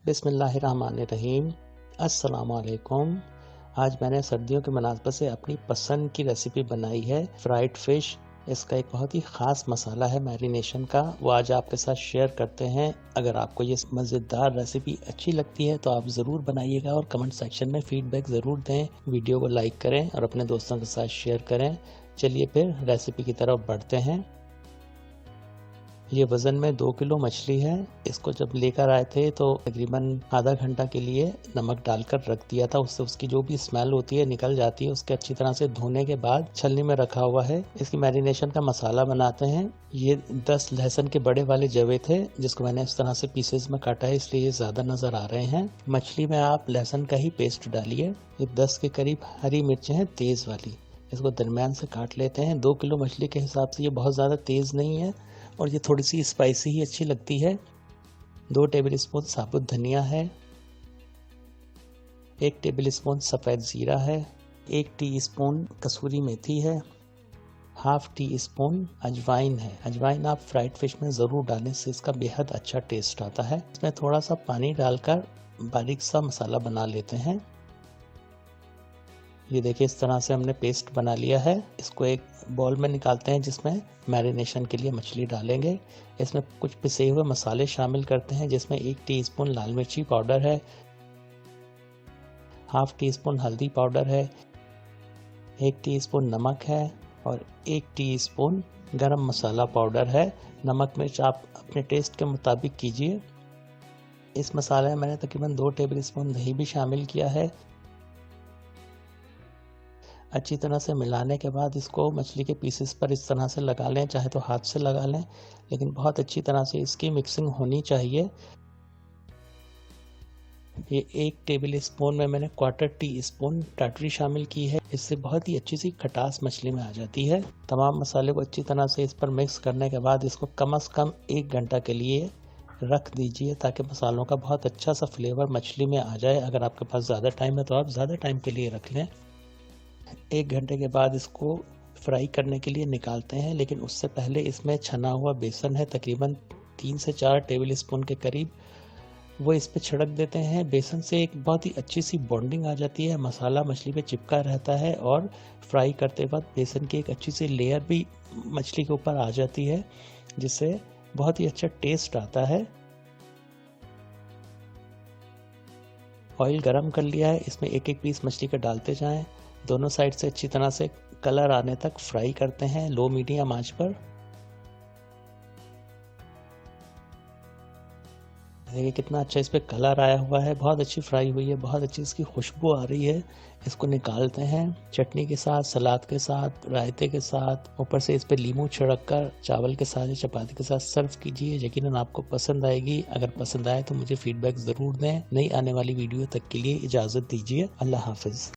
बिस्मिल्लाहिर्रहमानिर्रहीम। अस्सलाम वालेकुम। आज मैंने सर्दियों के मुनासबत से अपनी पसंद की रेसिपी बनाई है फ्राइड फ़िश। इसका एक बहुत ही ख़ास मसाला है मैरिनेशन का, वो आज आपके साथ शेयर करते हैं। अगर आपको ये मज़ेदार रेसिपी अच्छी लगती है तो आप ज़रूर बनाइएगा और कमेंट सेक्शन में फ़ीडबैक ज़रूर दें। वीडियो को लाइक करें और अपने दोस्तों के साथ शेयर करें। चलिए फिर रेसिपी की तरफ बढ़ते हैं। ये वज़न में 2 किलो मछली है। इसको जब लेकर आए थे तो तकरीबन आधा घंटा के लिए नमक डालकर रख दिया था, उससे उसकी जो भी स्मेल होती है निकल जाती है। उसके अच्छी तरह से धोने के बाद छलनी में रखा हुआ है। इसकी मैरिनेशन का मसाला बनाते हैं। ये 10 लहसुन के बड़े वाले जवे थे, जिसको मैंने इस तरह से पीसेस में काटा है, इसलिए ये ज़्यादा नज़र आ रहे हैं। मछली में आप लहसुन का ही पेस्ट डालिए। ये 10 के करीब हरी मिर्चें हैं तेज़ वाली, इसको दरमियान से काट लेते हैं। 2 किलो मछली के हिसाब से ये बहुत ज़्यादा तेज़ नहीं है और ये थोड़ी सी स्पाइसी ही अच्छी लगती है। 2 टेबल स्पून साबुत धनिया है, 1 टेबल स्पून सफ़ेद ज़ीरा है, 1 टीस्पून कसूरी मेथी है, हाफ टी स्पून अजवाइन है। अजवाइन आप फ्राइड फिश में ज़रूर डालें, इससे इसका बेहद अच्छा टेस्ट आता है। इसमें थोड़ा सा पानी डालकर बारीक सा मसाला बना लेते हैं। ये देखिए इस तरह से हमने पेस्ट बना लिया है। इसको एक बाउल में निकालते हैं जिसमें मैरिनेशन के लिए मछली डालेंगे। इसमें कुछ पिसे हुए मसाले शामिल करते हैं, जिसमें 1 टीस्पून लाल मिर्ची पाउडर है, हाफ टी स्पून हल्दी पाउडर है, 1 टीस्पून नमक है और 1 टीस्पून गरम मसाला पाउडर है। नमक मिर्च आप अपने टेस्ट के मुताबिक कीजिए। इस मसाले में मैंने तकरीबन 2 टेबल स्पून दही भी शामिल किया है। अच्छी तरह से मिलाने के बाद इसको मछली के पीसेस पर इस तरह से लगा लें, चाहे तो हाथ से लगा लें, लेकिन बहुत अच्छी तरह से इसकी मिक्सिंग होनी चाहिए। ये 1 टेबल स्पून में मैंने 1/4 टी स्पून टाटरी शामिल की है, इससे बहुत ही अच्छी सी खटास मछली में आ जाती है। तमाम मसाले को अच्छी तरह से इस पर मिक्स करने के बाद इसको कम से कम 1 घंटा के लिए रख दीजिए, ताकि मसालों का बहुत अच्छा सा फ्लेवर मछली में आ जाए। अगर आपके पास ज़्यादा टाइम है तो आप ज़्यादा टाइम के लिए रख लें। 1 घंटे के बाद इसको फ्राई करने के लिए निकालते हैं, लेकिन उससे पहले इसमें छना हुआ बेसन है, तकरीबन 3 से 4 टेबल स्पून के करीब, वो इस पे छिड़क देते हैं। बेसन से एक बहुत ही अच्छी सी बॉन्डिंग आ जाती है, मसाला मछली पे चिपका रहता है और फ्राई करते वक्त बेसन की एक अच्छी सी लेयर भी मछली के ऊपर आ जाती है, जिससे बहुत ही अच्छा टेस्ट आता है। ऑयल गरम कर लिया है, इसमें एक एक पीस मछली का डालते जाएं। दोनों साइड से अच्छी तरह से कलर आने तक फ्राई करते हैं लो मीडियम आंच पर। देखिए कितना अच्छा इस पे कलर आया हुआ है, बहुत अच्छी फ्राई हुई है, बहुत अच्छी इसकी खुशबू आ रही है। इसको निकालते हैं चटनी के साथ, सलाद के साथ, रायते के साथ, ऊपर से इस पे नींबू छिड़क कर चावल के साथ या चपाती के साथ सर्व कीजिए। यकीनन आपको पसंद आएगी। अगर पसंद आए तो मुझे फीडबैक ज़रूर दें। नई आने वाली वीडियो तक के लिए इजाज़त दीजिए। अल्लाह हाफिज़।